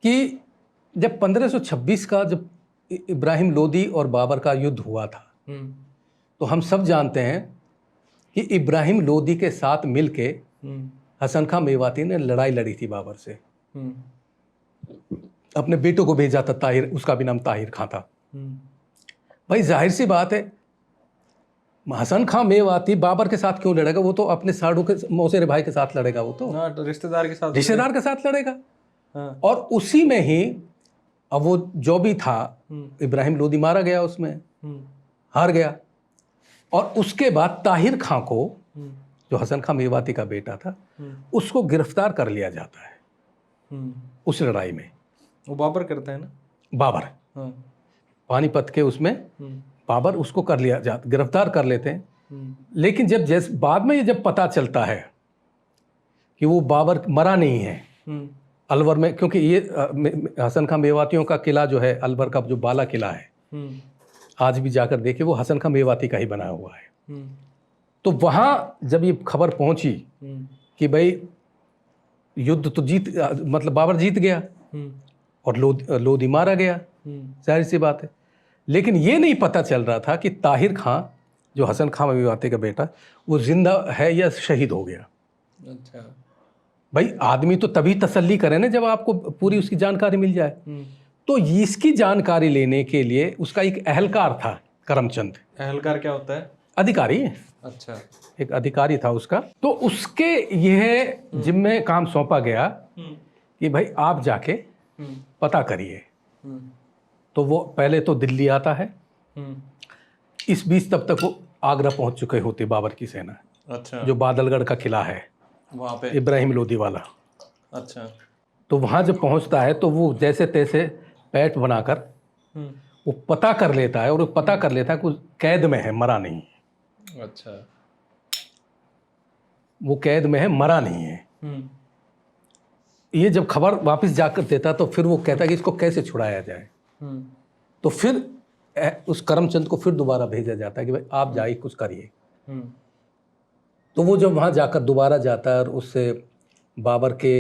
कि जब 1526 का जब इब्राहिम लोदी और बाबर का युद्ध हुआ था, तो हम सब जानते हैं कि इब्राहिम लोदी के साथ मिलके हसन खां मेवाती ने लड़ाई लड़ी थी बाबर से। अपने बेटों को भेजा था ताहिर, उसका भी नाम ताहिर खां था। भाई जाहिर सी बात है, हसन खां मेवाती बाबर के साथ क्यों लड़ेगा? वो तो अपने साड़ू के मौसेरे भाई के साथ लड़ेगा, वो तो रिश्तेदार के साथ लड़ेगा। और उसी में ही अब वो जो भी था, इब्राहिम लोदी मारा गया, उसमें हार गया। और उसके बाद ताहिर खां को, जो हसन खां मेवाती का बेटा था, उसको गिरफ्तार कर लिया जाता है उस लड़ाई में। वो बाबर करता है ना, बाबर पानीपत के उसमें बाबर उसको गिरफ्तार कर लेते हैं। लेकिन जैसे बाद में ये जब पता चलता है कि वो बाबर मरा नहीं है अलवर में, क्योंकि ये हसन खां मेवातियों का किला जो है, अलवर का जो बाला किला है, आज भी जाकर देखिए, वो हसन खां मेवाती का ही बना हुआ है। तो वहाँ जब ये खबर पहुंची कि भाई युद्ध तो मतलब बाबर जीत गया और लोदी मारा गया, जाहिर सी बात है। लेकिन ये नहीं पता चल रहा था कि ताहिर खां, जो हसन खां मेवाती का बेटा, वो जिंदा है या शहीद हो गया। अच्छा भाई आदमी तो तभी तसल्ली करे ना जब आपको पूरी उसकी जानकारी मिल जाए। तो इसकी जानकारी लेने के लिए उसका एक अहलकार था, करमचंद। अहलकार क्या होता है? अधिकारी। अच्छा, एक अधिकारी था उसका। तो उसके यह जिम्मे काम सौंपा गया कि भाई आप जाके पता करिए। तो वो पहले तो दिल्ली आता है, इस बीच तब तक वो आगरा पहुंच चुके होते बाबर की सेना। अच्छा, जो बादलगढ़ का किला है वहाँ पे, इब्राहिम लोदी वाला। अच्छा, तो वहाँ जब पहुँचता है तो वो जैसे तैसे पैठ बनाकर वो पता कर लेता है, और वो पता कर लेता है कि कैद में है, मरा नहीं। अच्छा, वो कैद में है, मरा नहीं है। ये जब खबर वापस जाकर देता तो फिर वो कहता है कि इसको कैसे छुड़ाया जाए। तो फिर उस करमचंद को फिर दोबारा भेजा जाता है कि भाई आप जाइए, कुछ करिए। तो वो जब वहाँ जाकर दोबारा जाता है और उससे बाबर के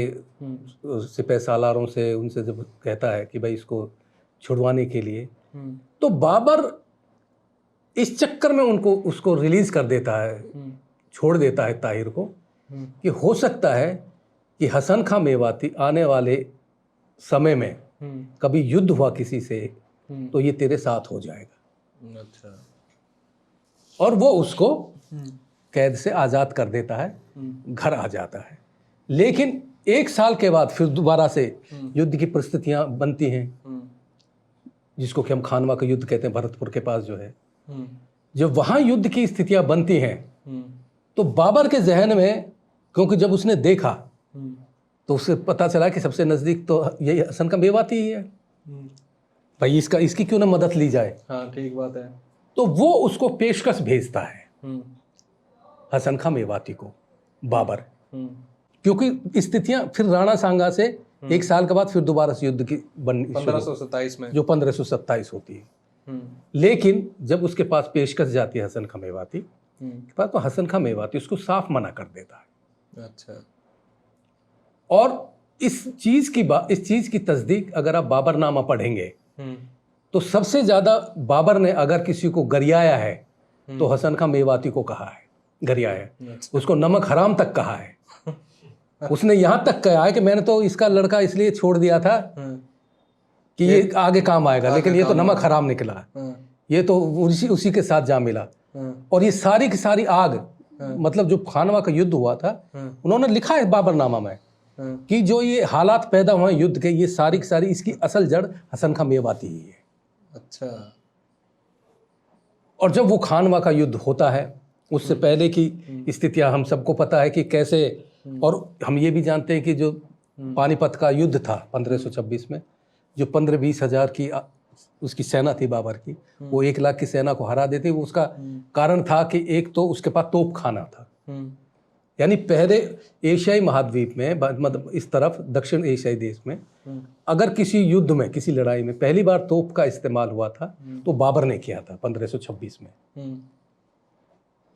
सिपह सालारों से, उनसे जब कहता है कि भाई इसको छुड़वाने के लिए, तो बाबर इस चक्कर में उसको रिलीज कर देता है, छोड़ देता है ताहिर को, कि हो सकता है कि हसन खां मेवाती आने वाले समय में कभी युद्ध हुआ किसी से तो ये तेरे साथ हो जाएगा। अच्छा, और वो उसको कैद से आज़ाद कर देता है, घर आ जाता है। लेकिन 1 साल के बाद फिर दोबारा से युद्ध की परिस्थितियां बनती हैं, जिसको कि हम खानवा का युद्ध कहते हैं, भरतपुर के पास जो है। जब वहाँ युद्ध की स्थितियां बनती हैं तो बाबर के जहन में, क्योंकि जब उसने देखा तो उसे पता चला कि सबसे नज़दीक तो यही हसन खां मेवाती ही है, भाई इसकी क्यों ना मदद ली जाए। हाँ, ठीक बात है। तो वो उसको पेशकश भेजता है हसन खां मेवाती को, बाबर। क्योंकि स्थितियां फिर राणा सांगा से 1 साल के बाद फिर दोबारा से युद्ध की 1527 में, जो 1527 होती है। लेकिन जब उसके पास पेशकश जाती है हसन खां मेवाती के पास, तो हसन खां मेवाती उसको साफ मना कर देता है। अच्छा, और इस चीज की तस्दीक अगर आप बाबरनामा पढ़ेंगे तो सबसे ज्यादा बाबर ने अगर किसी को गरियाया है तो हसन खां मेवाती को कहा है, गरियाया। उसको नमक हराम तक कहा है। उसने यहां तक कहा है कि मैंने तो इसका लड़का इसलिए छोड़ दिया था कि ये आगे काम आएगा, लेकिन ये तो नमक हराम निकला, ये तो उसी के साथ जा मिला। और ये सारी की सारी आग, मतलब जो खानवा का युद्ध हुआ था, उन्होंने लिखा है बाबरनामा में कि जो ये हालात पैदा हुए युद्ध के, ये सारी की सारी इसकी असल जड़ हसन खां मेवाती ही है। अच्छा, और जब वो खानवा का युद्ध होता है, उससे पहले की स्थितियां हम सबको पता है कि कैसे, और हम ये भी जानते हैं कि जो पानीपत का युद्ध था 1526 में, जो 15-20 हज़ार की उसकी सेना थी बाबर की, वो 1 लाख की सेना को हरा देती। वो उसका कारण था कि एक तो उसके पास तोप खाना था, यानी पहले एशियाई महाद्वीप में, मतलब इस तरफ दक्षिण एशियाई देश में, अगर किसी युद्ध में, किसी लड़ाई में पहली बार तोप का इस्तेमाल हुआ था तो बाबर ने किया था 1526 में।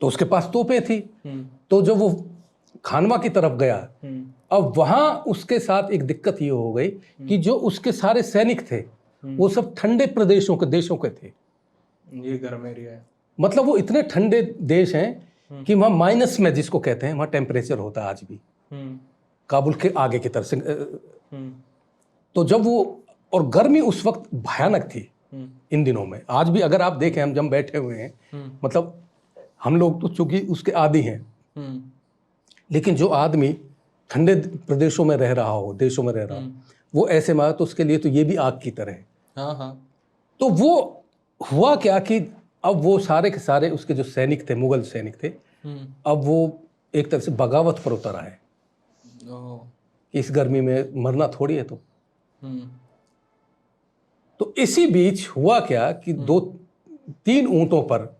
तो उसके पास तोपें थी। तो जब वो खानवा की तरफ गया, अब वहाँ उसके साथ एक दिक्कत ये हो गई कि जो उसके सारे सैनिक थे वो सब ठंडे प्रदेशों के देशों के थे। ये गर्म एरिया है। मतलब वो इतने ठंडे देश हैं कि वहाँ माइनस में जिसको कहते हैं वहाँ टेम्परेचर होता है आज भी, काबुल के आगे की तरफ से। तो जब वो, और गर्मी उस वक्त भयानक थी इन दिनों में। आज भी अगर आप देखें, हम जब बैठे हुए हैं, मतलब हम लोग तो चूंकि उसके आदी हैं, लेकिन जो आदमी ठंडे प्रदेशों में रह रहा हो, देशों में रह रहा हो, वो ऐसे में तो उसके लिए तो ये भी आग की तरह है। हाँ हाँ। तो वो हुआ क्या कि अब वो सारे के सारे उसके जो सैनिक थे, मुगल सैनिक थे, अब वो एक तरह से बगावत पर उतर आए। इस गर्मी में मरना थोड़ी है। तो इसी बीच हुआ क्या कि 2-3 ऊंटों पर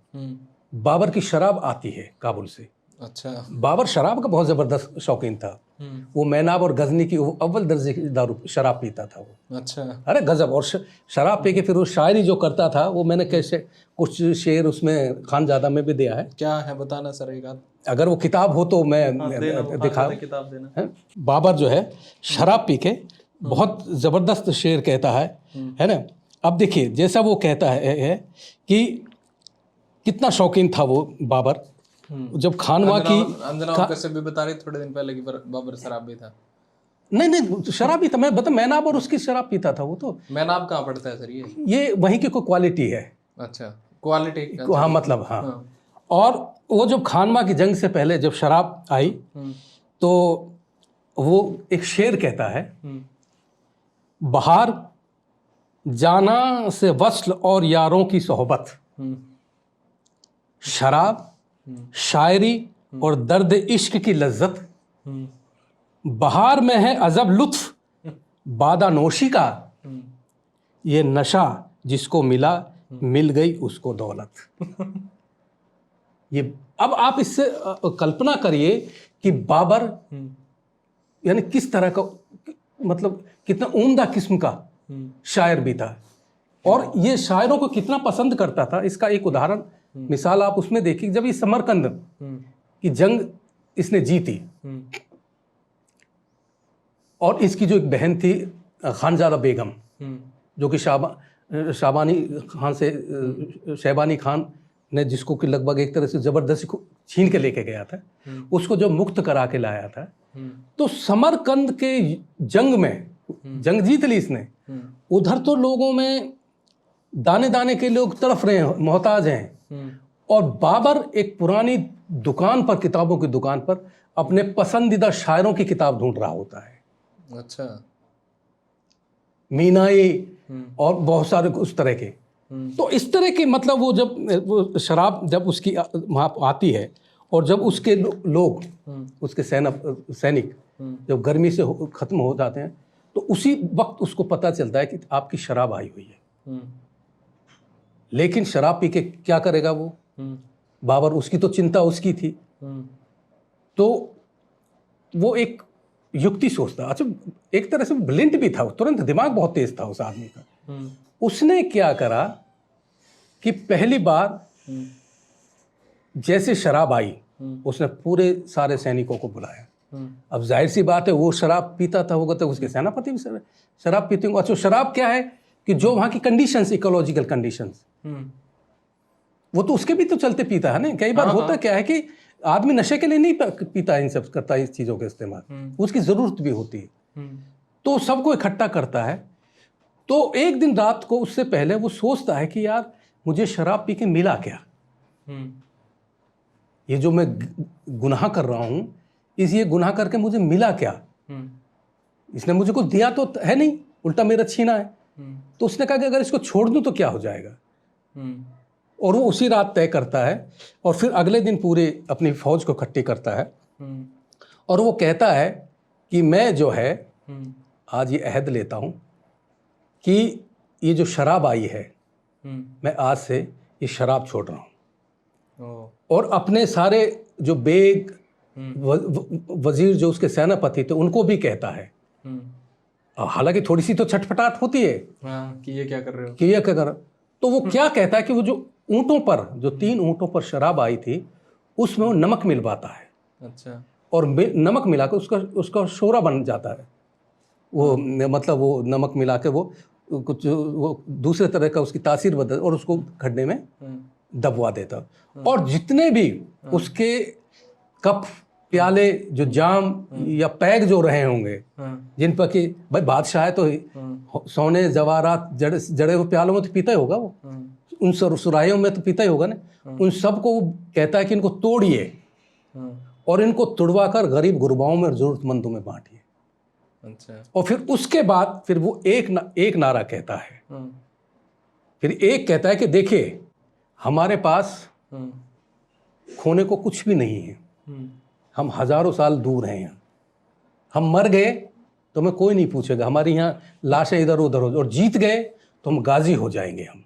बाबर की शराब आती है काबुल से। अच्छा। बाबर शराब का बहुत जबरदस्त शौकीन था। वो मैनाब और गजनी की अव्वल दर्जे की दारू शराब पीता था वो। अच्छा। अरे गजब। और शराब पी के फिर वो शायरी जो करता था, वो मैंने कैसे कुछ शेर उसमें खानजादा में भी दिया है। क्या है बताना सर एक आध। अगर वो किताब हो तो मैं दिखा। किताब देना। बाबर जो है शराब पी के बहुत जबरदस्त शेर कहता है ना। अब देखिए जैसा वो कहता है कि कितना शौकीन था वो बाबर। जब खानवा की अंजना कैसे भी बता रही थोड़े दिन पहले कि बाबर शराब भी था। नहीं शराब ही था। मैं बता, मैनाब और उसकी शराब पीता था वो। तो मैनाब कहाँ पड़ता है सर ये वहीं की कोई क्वालिटी है। अच्छा, क्वालिटी। हाँ मतलब हाँ। और वो जब खानवा की जंग से पहले जब शराब आई तो वो एक शेर कहता है, बहार जाना से वस्ल और यारों की सोहबत, शराब शायरी और दर्द इश्क की लज्जत, बहार में है अजब लुत्फ बादा नोशी का, ये नशा जिसको मिला मिल गई उसको दौलत। ये अब आप इससे कल्पना करिए कि बाबर यानी किस तरह का, मतलब कितना उम्दा किस्म का शायर भी था, और ये शायरों को कितना पसंद करता था। इसका एक उदाहरण मिसाल आप उसमें देखिए, जब ये समरकंद की जंग इसने जीती और इसकी जो एक बहन थी खानजादा बेगम, जो कि शहबानी खान ने, जिसको कि लगभग एक तरह से जबरदस्ती को छीन के लेके गया था, उसको जो मुक्त करा के लाया था। तो समरकंद के जंग में जंग जीत ली इसने। उधर तो लोगों में दाने दाने के लोग तड़फ रहे हैं, मोहताज हैं, और बाबर एक पुरानी दुकान पर, किताबों की दुकान पर अपने पसंदीदा शायरों की किताब ढूंढ रहा होता है। अच्छा। मीनाई और बहुत सारे उस तरह के। तो इस तरह के, मतलब वो जब वो शराब जब उसकी वहाँ आती है, और जब उसके लोग उसके सैनिक जब गर्मी से ख़त्म हो जाते हैं, तो उसी वक्त उसको पता चलता है कि आपकी शराब आई हुई है। लेकिन शराब पी के क्या करेगा वो बाबर, उसकी तो चिंता उसकी थी। तो वो एक युक्ति सोचता। अच्छा, एक तरह से ब्लिंट भी था, तुरंत दिमाग बहुत तेज था उस आदमी का। उसने क्या करा कि पहली बार जैसे शराब आई, उसने पूरे सारे सैनिकों को बुलाया। अब जाहिर सी बात है, वो शराब पीता था होगा तो उसके सेनापति भी शराब पीते होंगे। अच्छा, शराब क्या है कि जो वहाँ की कंडीशंस, इकोलॉजिकल कंडीशंस, वो तो उसके भी तो चलते पीता है ना। कई बार होता क्या है कि आदमी नशे के लिए नहीं पीता, इन सब करता है, इस चीज़ों का इस्तेमाल, उसकी ज़रूरत भी होती है। तो सबको इकट्ठा करता है। तो एक दिन रात को उससे पहले वो सोचता है कि यार मुझे शराब पी के मिला क्या, ये जो मैं गुनाह कर रहा हूँ, ये गुनाह करके मुझे मिला क्या। इसने मुझे कुछ दिया तो है नहीं, उल्टा मेरा छीना है। तो उसने कहा कि अगर इसको छोड़ दूं तो क्या हो जाएगा। और वो उसी रात तय करता है, और फिर अगले दिन पूरे अपनी फौज को इकट्ठी करता है, और वो कहता है कि मैं जो है आज ये अहद लेता हूँ कि ये जो शराब आई है, मैं आज से ये शराब छोड़ रहा हूँ। और अपने सारे जो बेग वजीर जो उसके सेनापति थे उनको भी कहता है। हालांकि थोड़ी सी तो छटपटाहट होती है कि ये क्या कर रहे हो, कि ये क्या कर। तो वो क्या कहता है कि वो जो ऊँटों पर, जो 3 ऊँटों पर शराब आई थी, उसमें वो नमक मिलवाता है। अच्छा। और नमक मिला के उसका उसका शोरा बन जाता है। वो मतलब वो नमक मिला के वो कुछ वो दूसरे तरह का उसकी तासीर बदल और उसको खड्डे में दबवा देता। और जितने भी उसके कप प्याले जो जाम या पैग जो रहे होंगे जिन पर कि भाई बादशाह है तो सोने जवाहरात जड़े हुए प्यालों में तो पीता ही होगा वो, उन सुराहियों में तो पीता ही होगा ना, उन सब को कहता है कि इनको तोड़िए और इनको तुड़वा कर गरीब गुरबाओं में और जरूरतमंदों में बांटिए। अच्छा। और फिर उसके बाद फिर वो एक नारा कहता है, फिर एक कहता है कि देखिए हमारे पास खोने को कुछ भी नहीं है, हम हजारों साल दूर हैं यहाँ, हम मर गए तो हमें कोई नहीं पूछेगा, हमारी यहाँ लाशें इधर उधर हो, और जीत गए तो हम गाजी हो जाएंगे हम।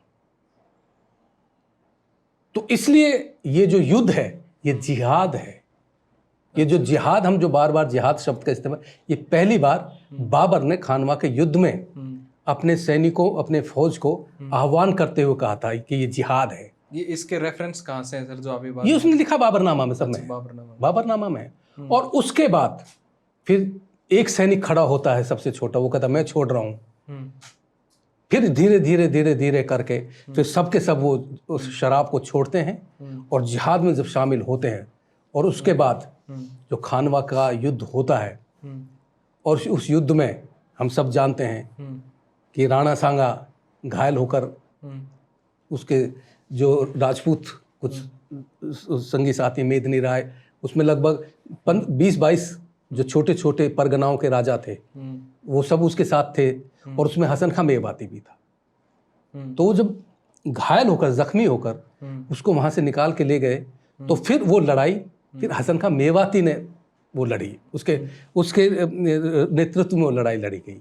तो इसलिए ये जो युद्ध है ये जिहाद है। ये जो जिहाद, हम जो बार बार जिहाद शब्द का इस्तेमाल, ये पहली बार बाबर ने खानवा के युद्ध में अपने सैनिकों, अपने फौज को आह्वान करते हुए कहा था कि ये जिहाद है। ये इसके रेफरेंस कहाँ से हैं सर जो अभी बात? ये उसने लिखा बाबरनामा में, सब में बाबरनामा। बाबरनामा में। और उसके बाद फिर एक सैनिक खड़ा होता है सबसे छोटा, वो कहता मैं छोड़ रहा हूँ। फिर धीरे धीरे धीरे धीरे करके फिर सबके सब वो उस शराब को छोड़ते हैं और जिहाद में जब शामिल होते हैं। और उसके बाद जो खानवा का युद्ध होता है, और उस युद्ध में हम सब जानते हैं कि राणा सांगा घायल होकर उसके जो राजपूत कुछ संगी साथी मेदिनी राय, उसमें लगभग 20-22 जो छोटे छोटे परगनाओं के राजा थे वो सब उसके साथ थे, और उसमें हसन खां मेवाती भी था। तो वो जब घायल होकर, जख्मी होकर उसको वहां से निकाल के ले गए, तो फिर वो लड़ाई फिर हसन खां मेवाती ने वो लड़ी, उसके नेतृत्व में वो लड़ाई लड़ी गई,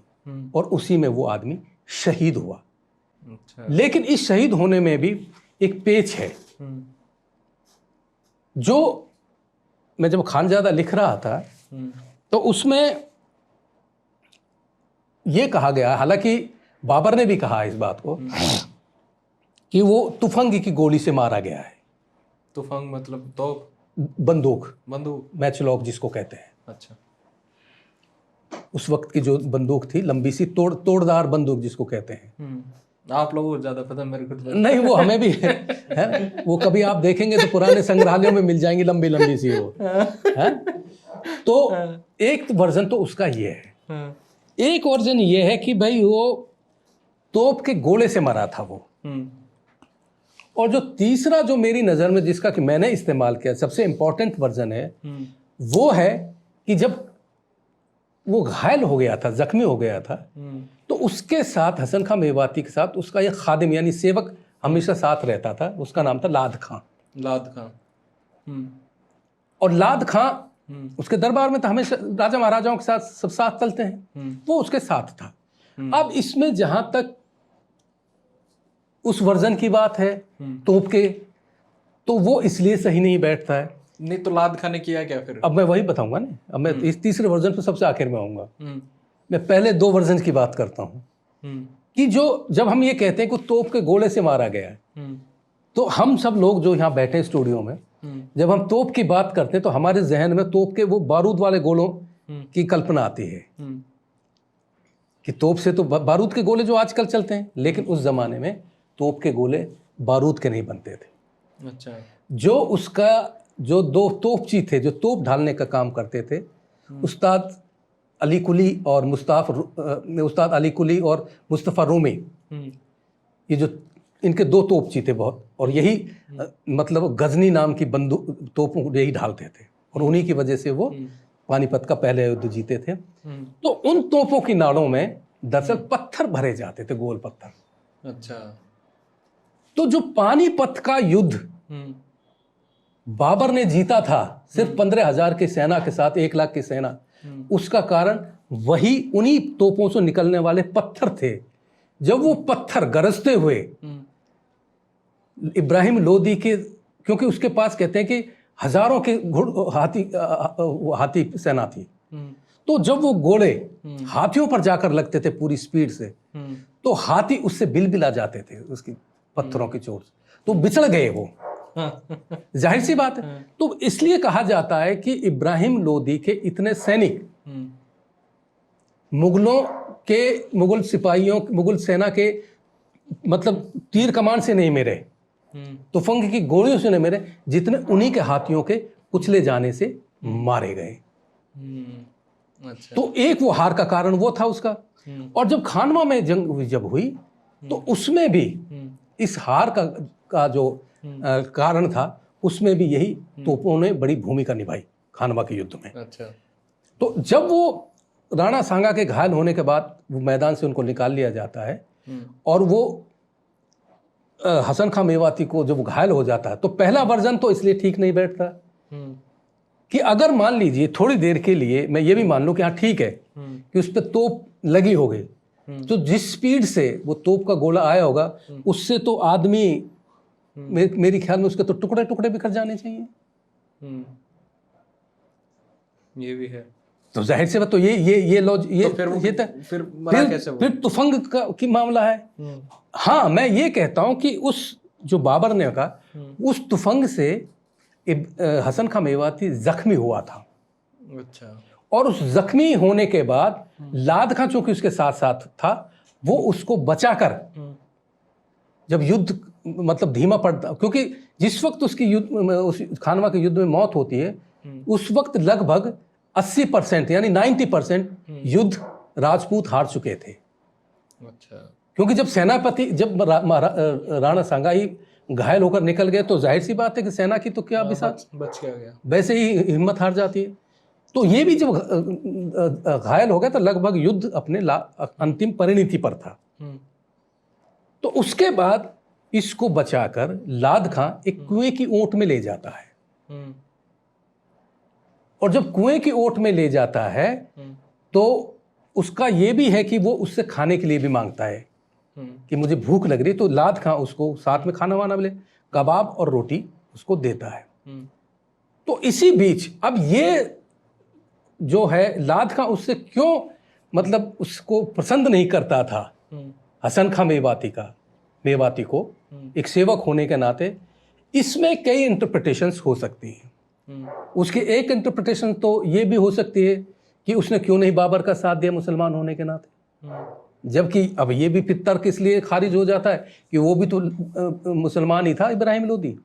और उसी में वो आदमी शहीद हुआ। अच्छा। लेकिन इस शहीद होने में भी एक पेच है, जो मैं जब खानजादा लिख रहा था तो उसमें यह कहा गया, हालांकि बाबर ने भी कहा इस बात को, कि वो तुफंग की गोली से मारा गया है। तुफंग मतलब तोप? बंदूक, मैचलॉक जिसको कहते हैं। अच्छा। उस वक्त की जो बंदूक थी, लंबी सी तोड़दार बंदूक जिसको कहते हैं। आप लोगों को ज्यादा पता, मेरे को नहीं, वो हमें भी है। वो कभी आप देखेंगे तो पुराने संग्रहालयों में मिल जाएंगी, लंबी लंबी सी वो है। तो एक वर्जन तो उसका ये है, एक वर्जन ये है कि भाई वो तोप के गोले से मरा था वो। और जो तीसरा जो मेरी नजर में जिसका कि मैंने इस्तेमाल किया, सबसे इंपॉर्टेंट वर्जन है, वो है कि जब वो घायल हो गया था, जख्मी हो गया था, तो उसके साथ हसन खां मेवाती के साथ उसका एक खादिम यानी सेवक हमेशा साथ रहता था, उसका नाम था लाद खां। और लाद खां उसके दरबार में तो हमेशा राजा महाराजाओं के साथ सब साथ चलते हैं, वो उसके साथ था। अब इसमें जहां तक उस वर्जन की बात है तोप के, तो वो इसलिए सही नहीं बैठता है। नहीं तो लाद खां ने किया क्या फिर? अब मैं वही बताऊंगा ना, अब मैं इस तीसरे वर्जन पे सबसे आखिर में आऊंगा। मैं पहले 2 वर्जन की बात करता हूं कि जो जब हम ये कहते हैं कि तोप के गोले से मारा गया है, तो हम सब लोग जो यहाँ बैठे स्टूडियो में, जब हम तोप की बात करते हैं तो हमारे जहन में तोप के वो बारूद वाले गोलों की कल्पना आती है कि तोप से तो बारूद के गोले जो आजकल चलते हैं, लेकिन उस जमाने में तोप के गोले बारूद के नहीं बनते थे। अच्छा। जो उसका जो 2 तोपची थे जो तोप ढालने का काम करते थे, उस्ताद अली कुली और उस्ताद अली कुली और मुस्तफ़ा रूमी, ये जो इनके 2 तोपची थे बहुत, और यही मतलब गजनी नाम की बंदूक तोपों को यही ढालते थे, और उन्हीं की वजह से वो पानीपत का पहले युद्ध जीते थे। तो उन तोपों की नाड़ों में दरअसल पत्थर भरे जाते थे, गोल पत्थर। अच्छा। तो जो पानीपत का युद्ध बाबर ने जीता था सिर्फ 15,000 की सेना के साथ 1 लाख की सेना, उसका कारण वही उन्हीं तोपों से निकलने वाले पत्थर थे। जब वो पत्थर गरजते हुए इब्राहिम लोदी के, क्योंकि उसके पास कहते हैं कि हजारों के हाथी सेना थी, तो जब वो गोले हाथियों पर जाकर लगते थे पूरी स्पीड से, तो हाथी उससे बिलबिला जाते थे उसकी पत्थरों की चोट से, तो बिछड़ गए वो, जाहिर सी बात है। तो इसलिए कहा जाता है कि इब्राहिम लोदी के इतने सैनिक मुगल सिपाहियों, मुगल सेना के मतलब तीर कमान से नहीं मरे, तुफंग की गोलियों से नहीं मरे, जितने उन्हीं के हाथियों के कुचले जाने से मारे गए। अच्छा। तो एक वो हार का कारण वो था उसका। और जब खानवा में जंग जब हुई तो उसमें भी इस हार का जो कारण था, उसमें भी यही तोपों ने बड़ी भूमिका निभाई खानवा के युद्ध में। अच्छा। तो जब वो राणा सांगा के घायल होने के बाद वो मैदान से उनको निकाल लिया जाता है और वो हसन खां मेवाती को जब घायल हो जाता है, तो पहला वर्जन तो इसलिए ठीक नहीं बैठता कि अगर मान लीजिए थोड़ी देर के लिए मैं ये भी मान लूं कि हाँ ठीक है कि उस पर तोप लगी हो गई, तो जिस स्पीड से वो तोप का गोला आया होगा उससे तो आदमी मेरी ख्याल में उसके तो टुकड़े टुकड़े बिखर जाने चाहिए। ये भी है। तो जाहिर से बात, तो ये लॉज ये तो फिर मरा कैसे वो? फिर तुफंग की मामला है। हाँ, मैं ये कहता हूं कि उस जो बाबर ने कहा उस तुफंग से हसन खां मेवाती जख्मी हुआ था। अच्छा। और उस जख्मी होने के बाद लाद खां चूंकि उसके साथ साथ था, वो उसको बचाकर जब युद्ध मतलब धीमा पड़ता, क्योंकि जिस वक्त उसकी युद्ध उस खानवा के युद्ध में मौत होती है उस वक्त लगभग 80% यानी 90% युद्ध राजपूत हार चुके थे। अच्छा। क्योंकि जब सेनापति जब राणा सांगा ही घायल होकर निकल गए तो जाहिर सी बात है कि सेना की तो क्या बच गया, वैसे ही हिम्मत हार जाती है। तो ये भी जब घायल हो गया तो लगभग युद्ध अपने अंतिम परिणति पर था। तो उसके बाद इसको बचाकर लाद खां एक कुएं की ओट में ले जाता है, और जब कुएं की ओट में ले जाता है तो उसका ये भी है कि वो उससे खाने के लिए भी मांगता है कि मुझे भूख लग रही, तो लाद खां उसको साथ में खाना वाना मिले, कबाब और रोटी उसको देता है। तो इसी बीच अब ये जो है लाद खां उससे क्यों मतलब उसको पसंद नहीं करता था हसन खां मेवाती को एक सेवक होने के नाते, इसमें कई इंटरप्रिटेशंस हो सकती हैं। उसकी एक इंटरप्रिटेशन तो ये भी हो सकती है कि उसने क्यों नहीं बाबर का साथ दिया मुसलमान होने के नाते, जबकि अब ये भी फिर तर्क इसलिए खारिज हो जाता है कि वो भी तो मुसलमान ही था इब्राहिम लोदी।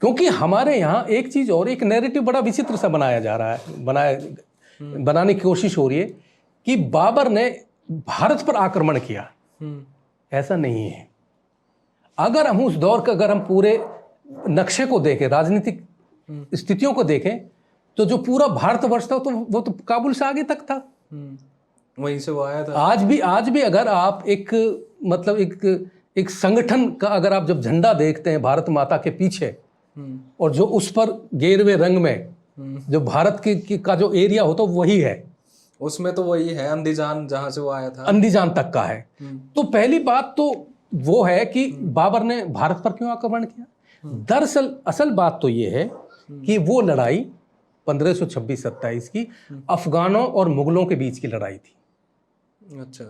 क्योंकि हमारे यहाँ एक चीज और, एक नैरेटिव बड़ा विचित्र सा बनाया जा रहा है, बनाने की कोशिश हो रही है कि बाबर ने भारत पर आक्रमण किया। ऐसा नहीं है। अगर हम उस दौर का अगर हम पूरे नक्शे को देखें, राजनीतिक स्थितियों को देखें, तो जो पूरा भारतवर्ष था तो वो तो काबुल से आगे तक था, वहीं से वो आया था। आज भी अगर आप एक मतलब एक संगठन का अगर आप जब झंडा देखते हैं भारत माता के पीछे, और जो उस पर गेरवे रंग में जो भारत का जो एरिया होता वही है, उसमें तो वही है अंदीजान, जहां से वो आया था, अंदीजान तक का है। तो पहली बात तो वो है कि बाबर ने भारत पर क्यों आक्रमण किया। दरअसल असल बात तो ये है कि वो लड़ाई 1526-27 की अफगानों और मुगलों के बीच की लड़ाई थी। अच्छा।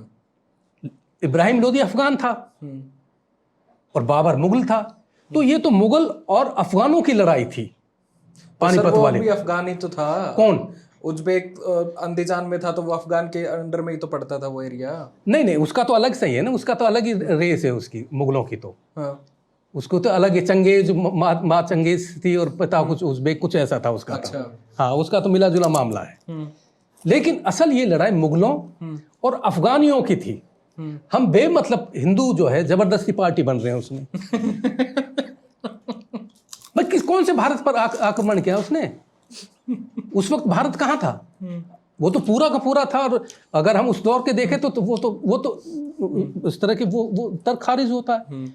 इब्राहिम लोदी अफगान था और बाबर मुगल था, तो ये तो मुगल और अफगानों की लड़ाई थी। पानीपत वाले भी अफगान ही तो था। कौन? उज्बेक अंदीजान में था तो वो अफगान के अंडर में ही तो पड़ता था वो एरिया। नहीं, उसका तो अलग सही है ना, उसका तो अलग ही रेस है उसकी, मुगलों की तो। हाँ। उसको तो अलग है, चंगेज माँ चंगेज थी और पिता कुछ उज्बेक कुछ ऐसा था उसका। अच्छा। हाँ, उसका तो मिला जुला मामला है। लेकिन असल ये लड़ाई मुगलों और अफगानियों की थी। हम बेमतलब हिंदू जो है जबरदस्ती पार्टी बन रहे हैं उसमें। भाई कौन से भारत पर आक्रमण किया उसने? उस वक्त भारत कहाँ था? वो तो पूरा का पूरा था। और अगर हम उस दौर के देखें तो वो तो इस तरह के वो तर्क खारिज होता है।